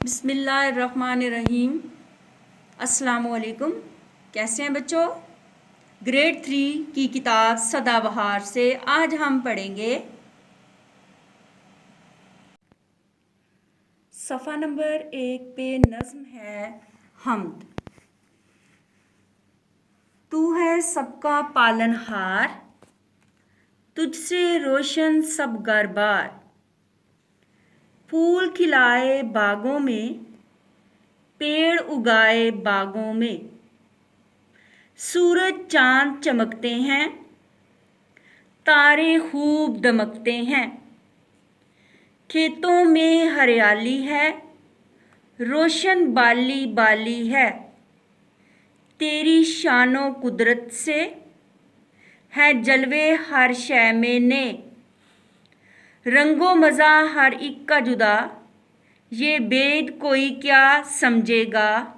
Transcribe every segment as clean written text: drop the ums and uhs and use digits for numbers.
बिस्मिल्लाहिर्रहमानिर्रहीम। अस्सलामुअलैकुम। कैसे हैं बच्चों? ग्रेड 3 की किताब सदाबहार से आज हम पढ़ेंगे सफ़ा नंबर 1 पे नज़्म है हम्द। तू है सबका पालनहार, तुझसे रोशन सब घर-बार। फूल खिलाए बागों में, पेड़ उगाए बागों में। सूरज चांद चमकते हैं, तारे खूब दमकते हैं। खेतों में हरियाली है, रोशन बाली बाली है। तेरी शानो कुदरत से है जलवे हर शय में ने। रंगो मज़ा हर एक का जुदा, ये भेद कोई क्या समझेगा।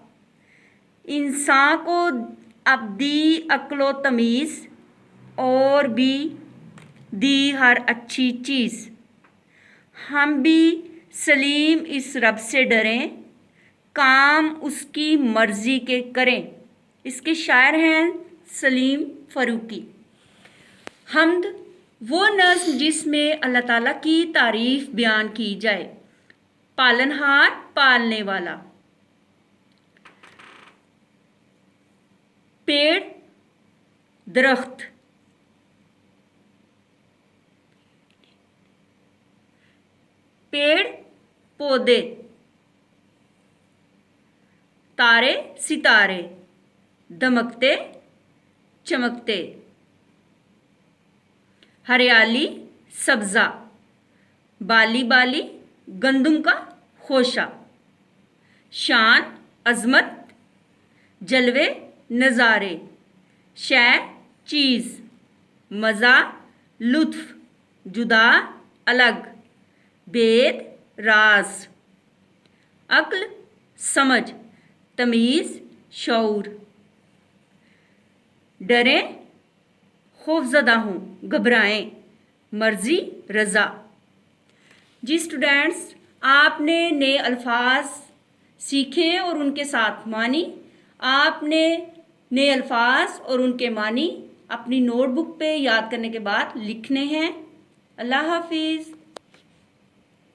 इंसान को अब दी अक्लो तमीज़, और भी दी हर अच्छी चीज़। हम भी सलीम इस रब से डरें, काम उसकी मर्ज़ी के करें। इसके शायर हैं सलीम फ़ारूकी। हम्द वो नज़्म जिसमें अल्लाह ताला की तारीफ़ बयान की जाए। पालनहार, पालने वाला। पेड़, दरख्त। पेड़ पौधे। तारे सितारे, दमकते चमकते। हरियाली सब्ज़ा, बाली बाली गंदम का खोशा। शान अज़मत, जलवे नज़ारे। शय चीज़, मज़ा लुत्फ़, जुदा अलग। भेद राज। अक्ल समझ, तमीज़ शऊर। डरें खौफज़दा हों, घबराएं। मर्ज़ी रज़ा। जी स्टूडेंट्स, आपने नए अल्फाज सीखे और उनके साथ मानी। आपने नए अल्फाज और उनके मानी अपनी नोटबुक पे याद करने के बाद लिखने हैं। अल्लाह हाफिज़।